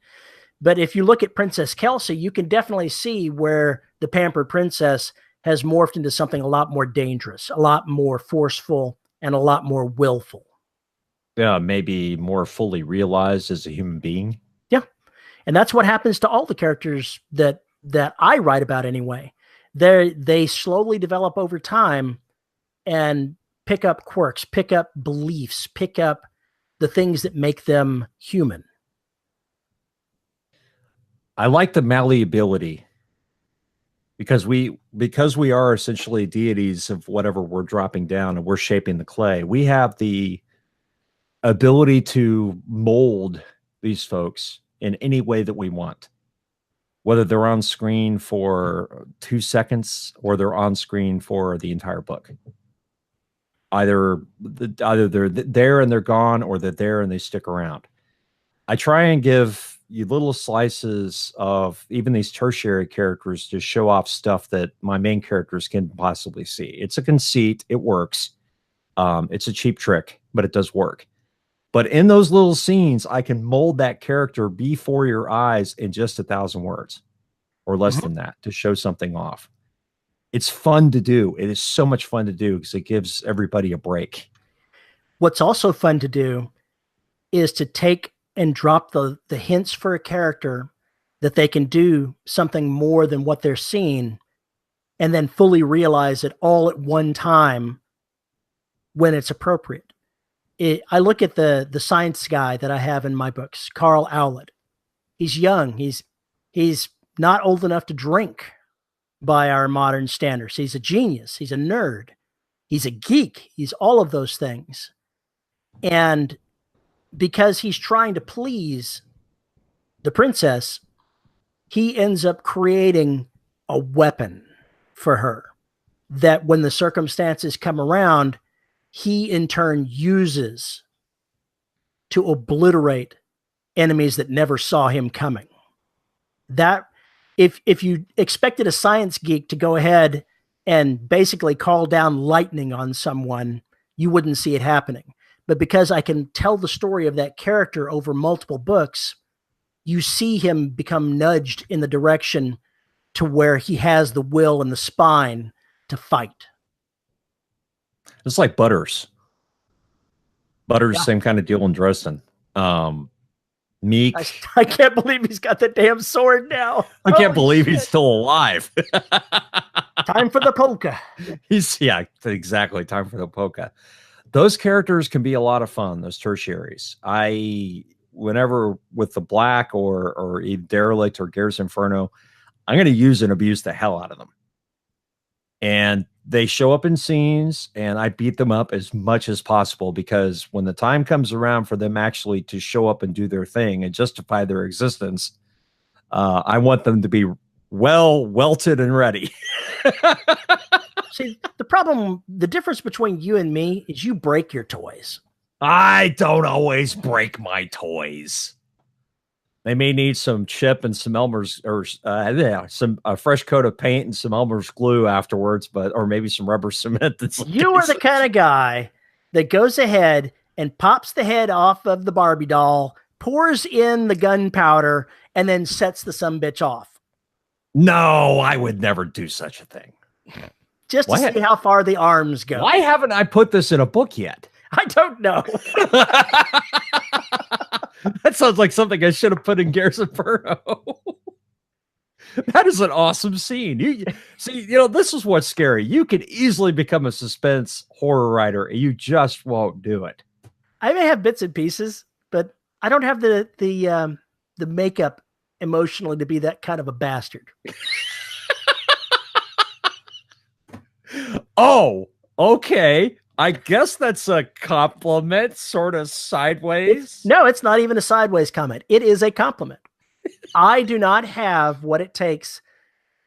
S2: But if you look at Princess Kelsey, you can definitely see where the pampered princess has morphed into something a lot more dangerous, a lot more forceful, and a lot more willful.
S1: Yeah, maybe more fully realized as a human being.
S2: Yeah. And that's what happens to all the characters that I write about anyway. They slowly develop over time and pick up quirks, pick up beliefs, pick up the things that make them human.
S1: I like the malleability because we are essentially deities of whatever we're dropping down and we're shaping the clay. We have the ability to mold these folks in any way that we want, whether they're on screen for 2 seconds or they're on screen for the entire book. Either they're there and they're gone, or they're there and they stick around. I try and give you little slices of even these tertiary characters to show off stuff that my main characters can possibly see. It's a conceit. It works. It's a cheap trick, but it does work. But in those little scenes, I can mold that character before your eyes in just 1,000 words or less than that to show something off. It's fun to do. It is so much fun to do because it gives everybody a break.
S2: What's also fun to do is to take and drop the hints for a character that they can do something more than what they're seeing, and then fully realize it all at one time when it's appropriate. I look at the science guy that I have in my books, Carl Owlett. He's young. He's not old enough to drink by our modern standards. He's a genius. He's a nerd. He's a geek. He's all of those things. And because he's trying to please the princess, he ends up creating a weapon for her that when the circumstances come around, he in turn uses to obliterate enemies that never saw him coming. That if you expected a science geek to go ahead and basically call down lightning on someone, you wouldn't see it happening. But because I can tell the story of that character over multiple books, you see him become nudged in the direction to where he has the will and the spine to fight.
S1: It's like Butters. Butters, same kind of deal in Dresden. Meek.
S2: I can't believe he's got the damn sword now.
S1: I can't believe he's still alive.
S2: Time for the polka.
S1: Yeah, exactly. Time for the polka. Those characters can be a lot of fun, those tertiaries. Whenever with the Black or Derelict or Gears Inferno, I'm going to use and abuse the hell out of them. And they show up in scenes, and I beat them up as much as possible because when the time comes around for them actually to show up and do their thing and justify their existence, I want them to be well welted and ready.
S2: See, the difference between you and me is you break your toys.
S1: I don't always break my toys. They may need some chip and some Elmer's or a fresh coat of paint and some Elmer's glue afterwards, or maybe some rubber cement.
S2: You are the kind of guy that goes ahead and pops the head off of the Barbie doll, pours in the gunpowder, and then sets the sumbitch off.
S1: No, I would never do such a thing.
S2: Just to see how far the arms go.
S1: Why haven't I put this in a book yet?
S2: I don't know.
S1: That sounds like something I should have put in Gears Inferno. That is an awesome scene. You see, you know, this is what's scary. You could easily become a suspense horror writer, and you just won't do it.
S2: I may have bits and pieces, but I don't have the makeup emotionally to be that kind of a bastard.
S1: Oh, okay. I guess that's a compliment, sort of sideways.
S2: No, it's not even a sideways comment. It is a compliment. I do not have what it takes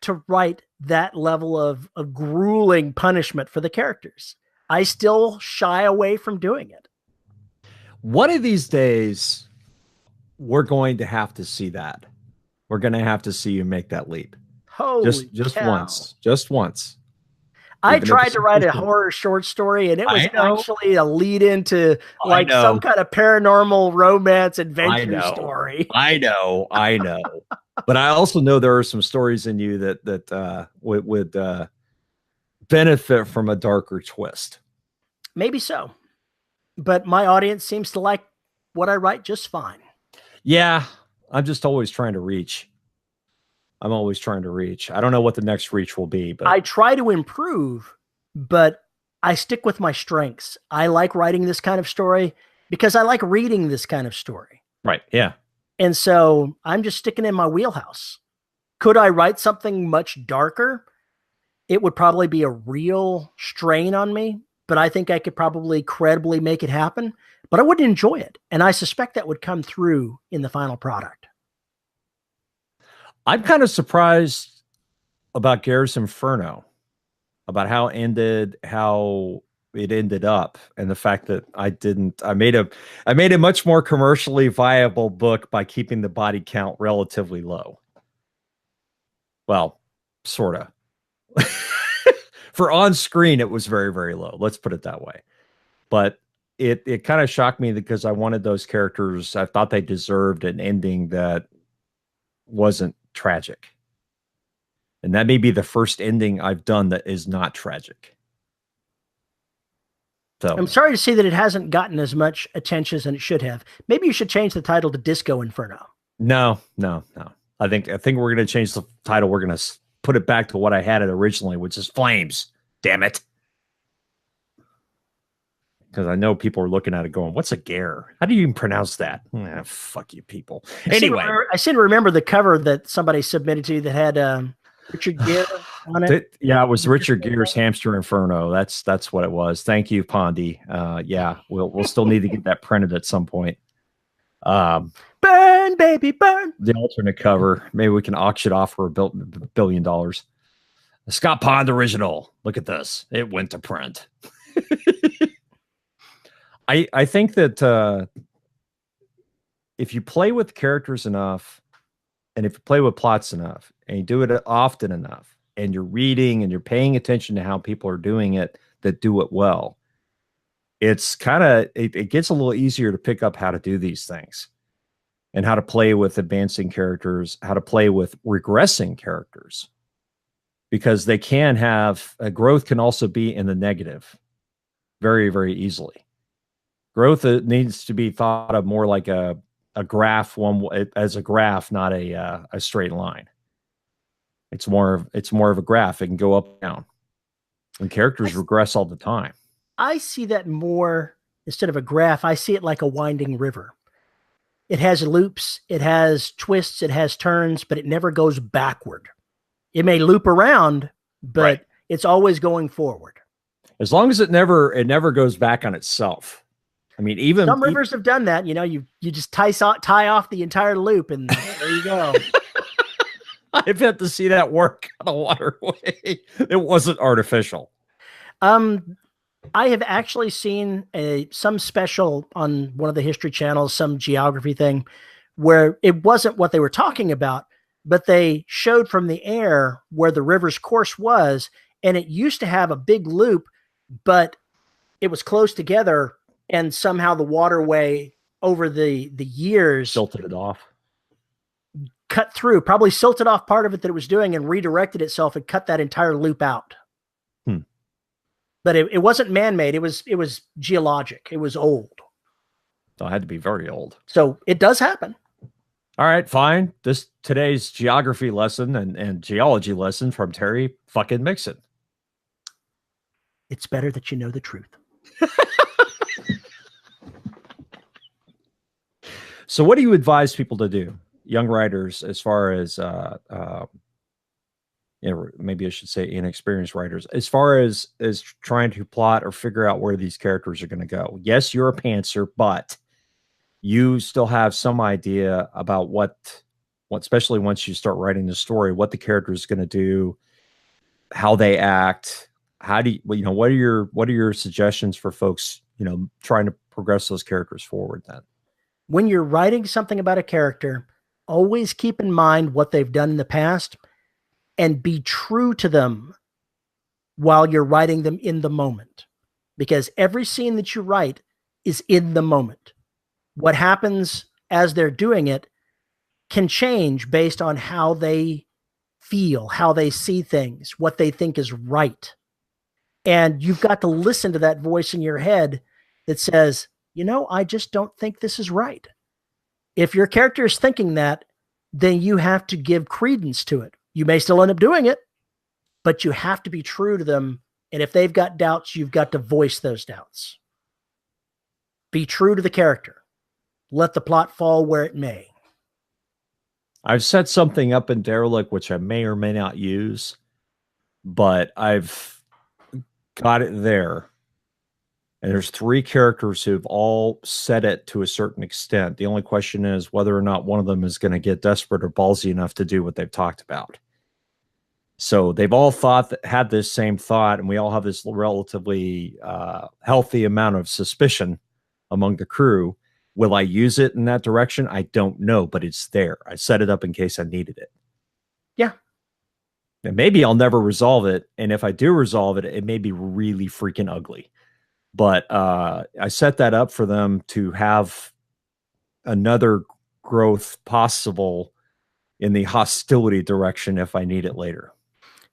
S2: to write that level of grueling punishment for the characters. I still shy away from doing it.
S1: One of these days, we're going to have to see that. We're going to have to see you make that leap.
S2: Holy
S1: just
S2: cow.
S1: once. Just once.
S2: I tried to write a horror short story, and it was actually a lead into like some kind of paranormal romance adventure story.
S1: I know. But I also know there are some stories in you that would benefit from a darker twist.
S2: Maybe so. But my audience seems to like what I write just fine.
S1: Yeah, I'm just always trying to reach. I don't know what the next reach will be, but
S2: I try to improve, but I stick with my strengths. I like writing this kind of story because I like reading this kind of story.
S1: Right. Yeah.
S2: And so I'm just sticking in my wheelhouse. Could I write something much darker? It would probably be a real strain on me, but I think I could probably credibly make it happen, but I wouldn't enjoy it. And I suspect that would come through in the final product.
S1: I'm kind of surprised about Garrett's Inferno, about how it ended up, and the fact that I made a much more commercially viable book by keeping the body count relatively low. Well, sort of. For on screen, it was very, very low. Let's put it that way. But it kind of shocked me because I wanted those characters. I thought they deserved an ending that wasn't tragic. And that may be the first ending I've done that is not tragic. So
S2: I'm sorry to see that it hasn't gotten as much attention as it should have. Maybe you should change the title to Disco Inferno.
S1: No. I think we're going to change the title. We're going to put it back to what I had it originally, which is Flames. Damn it. Because I know people are looking at it going, what's a gare? How do you even pronounce that? Fuck you people. Anyway.
S2: I seem to remember the cover that somebody submitted to you that had Richard Gere on it.
S1: Yeah, it was Richard Gere's Hamster Inferno. That's what it was. Thank you, Pondy. Yeah, we'll still need to get that printed at some point.
S2: Burn, baby, burn.
S1: The alternate cover. Maybe we can auction off for $1 billion. The Scott Pond original. Look at this. It went to print. I think that if you play with characters enough, and if you play with plots enough, and you do it often enough, and you're reading and you're paying attention to how people are doing it that do it well, it's kind of it gets a little easier to pick up how to do these things and how to play with advancing characters, how to play with regressing characters, because they can have growth can also be in the negative very, very easily. Growth needs to be thought of more like a graph, as a graph, not a straight line. It's more of a graph. It can go up and down, and characters regress all the time.
S2: I see that more instead of a graph. I see it like a winding river. It has loops, it has twists, it has turns, but it never goes backward. It may loop around, but it's always going forward.
S1: As long as it never goes back on itself. I mean, even
S2: some rivers have done that. You know, you just tie off the entire loop, and there you go.
S1: I've had to see that work on a waterway. It wasn't artificial.
S2: I have actually seen some special on one of the History channels, some geography thing, where it wasn't what they were talking about, but they showed from the air where the river's course was, and it used to have a big loop, but it was close together. And somehow the waterway over the years
S1: silted it off,
S2: cut through, probably silted off part of it that it was doing and redirected itself and cut that entire loop out. But it wasn't man-made. It was geologic. It was old.
S1: So it had to be very old.
S2: So it does happen.
S1: All right, fine. Today's geography lesson and geology lesson from Terry fucking Mixon.
S2: It's better that you know the truth.
S1: So what do you advise people to do, young writers, as far as maybe I should say inexperienced writers, as far as trying to plot or figure out where these characters are going to go? Yes, you're a pantser, but you still have some idea about what, especially once you start writing the story, what the character is going to do, how they act. How do you, what are your suggestions for folks, trying to progress those characters forward then?
S2: When you're writing something about a character, always keep in mind what they've done in the past and be true to them while you're writing them in the moment. Because every scene that you write is in the moment. What happens as they're doing it can change based on how they feel, how they see things, what they think is right. And you've got to listen to that voice in your head that says, I just don't think this is right. If your character is thinking that, then you have to give credence to it. You may still end up doing it, but you have to be true to them. And if they've got doubts, you've got to voice those doubts. Be true to the character. Let the plot fall where it may.
S1: I've set something up in Derelict, which I may or may not use, but I've got it there. And there's 3 characters who've all said it to a certain extent. The only question is whether or not one of them is going to get desperate or ballsy enough to do what they've talked about. So they've all had this same thought, and we all have this relatively healthy amount of suspicion among the crew. Will I use it in that direction? I don't know, but it's there. I set it up in case I needed it.
S2: Yeah.
S1: And maybe I'll never resolve it. And if I do resolve it, it may be really freaking ugly. But I set that up for them to have another growth possible in the hostility direction if I need it later.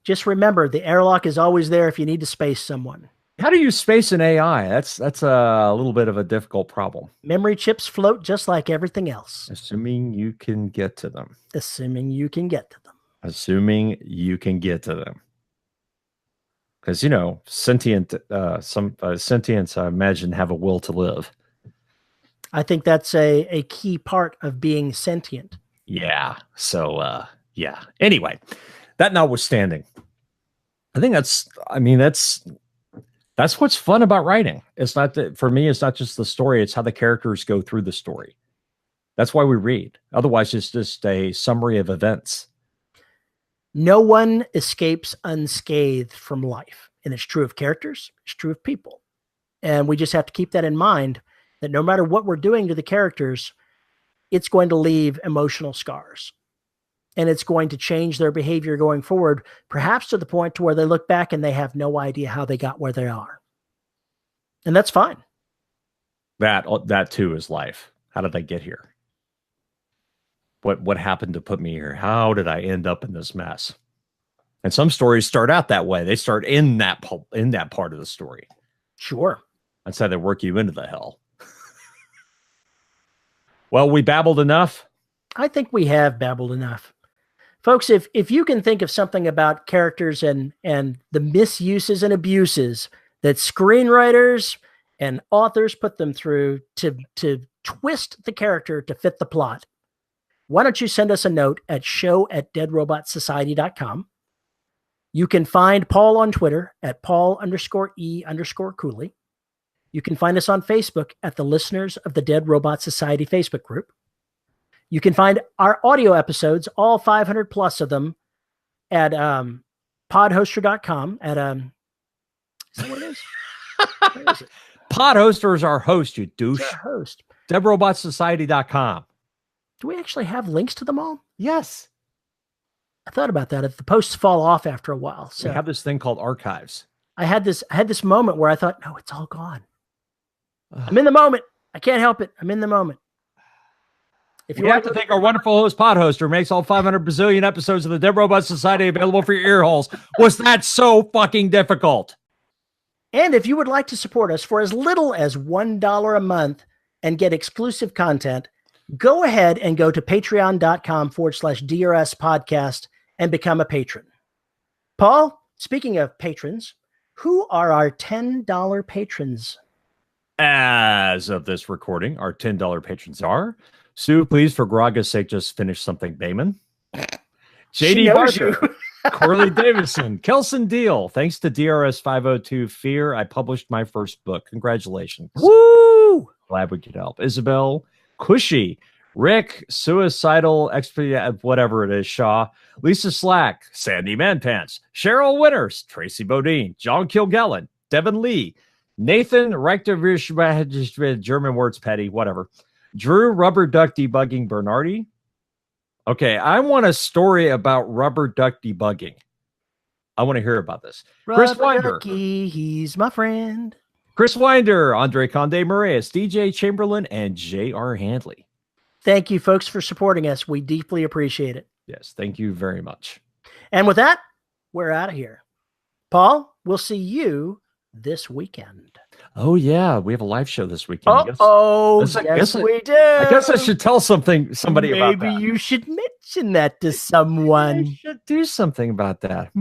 S2: Just remember, the airlock is always there if you need to space someone.
S1: How do you space an AI? That's a little bit of a difficult problem.
S2: Memory chips float just like everything else.
S1: Assuming you can get to them.
S2: Assuming you can get to them.
S1: Assuming you can get to them. Because, sentience, I imagine, have a will to live.
S2: I think that's a key part of being sentient.
S1: Yeah. So, yeah. Anyway, that notwithstanding, I think that's what's fun about writing. It's not that, for me, it's not just the story. It's how the characters go through the story. That's why we read. Otherwise, it's just a summary of events.
S2: No one escapes unscathed from life. And it's true of characters. It's true of people. And we just have to keep that in mind, that no matter what we're doing to the characters, it's going to leave emotional scars. And it's going to change their behavior going forward, perhaps to the point to where they look back and they have no idea how they got where they are. And that's fine.
S1: That too is life. How did I get here? What happened to put me here? How did I end up in this mess? And some stories start out that way. They start in that part of the story.
S2: Sure.
S1: That's how they work you into the hell. Well, we babbled enough.
S2: I think we have babbled enough. Folks, if you can think of something about characters and the misuses and abuses that screenwriters and authors put them through to twist the character to fit the plot, why don't you send us a note at show@deadrobotsociety.com. You can find Paul on Twitter at Paul_E_Cooley. You can find us on Facebook at the Listeners of the Dead Robot Society Facebook group. You can find our audio episodes, all 500 plus of them, at podhoster.com. At is that what it is? Where is it?
S1: Podhoster is our host, you douche.
S2: It's our host.
S1: DeadRobotSociety.com.
S2: Do we actually have links to them all?
S1: Yes.
S2: I thought about that. If the posts fall off after a while. So
S1: we have this thing called archives.
S2: I had this moment where I thought, no, it's all gone. I'm in the moment. I can't help it. I'm in the moment.
S1: If you have to thank our wonderful host, Podhoster, makes all 500 bazillion episodes of the Dead Robot Society available for your ear holes. Was that so fucking difficult?
S2: And if you would like to support us for as little as $1 a month and get exclusive content, go ahead and go to patreon.com/DRS podcast and become a patron. Paul, speaking of patrons, who are our $10 patrons?
S1: As of this recording, our $10 patrons are Sue, please, for Graga's sake, just finish something, Bayman. JD Barker, Corley Davison, Kelson Deal. Thanks to DRS 502 Fear, I published my first book. Congratulations.
S2: Woo!
S1: Glad we could help. Isabel, Cushy, Rick, Suicidal, whatever it is, Shaw, Lisa Slack, Sandy Manpants, Cheryl Winters, Tracy Bodine, John Kilgallen, Devin Lee, Nathan Rector, German words petty, whatever. Drew Rubber Duck Debugging Bernardi. Okay, I want a story about rubber duck debugging. I want to hear about this. Chris Winder.
S2: Ducky, he's my friend.
S1: Chris Winder, Andre Conde Moraes, DJ Chamberlain, and J.R. Handley.
S2: Thank you, folks, for supporting us. We deeply appreciate it.
S1: Yes, thank you very much.
S2: And with that, we're out of here. Paul, we'll see you this weekend.
S1: Oh, yeah, we have a live show this weekend.
S2: We do.
S1: I guess I should tell somebody about that.
S2: Maybe you should mention that to someone.
S1: I should do something about that.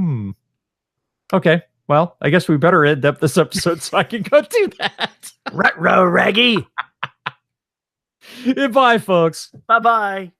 S1: Okay, well, I guess we better end up this episode so I can go do that.
S2: Ruh-roh, Raggy.
S1: Bye, folks.
S2: Bye-bye.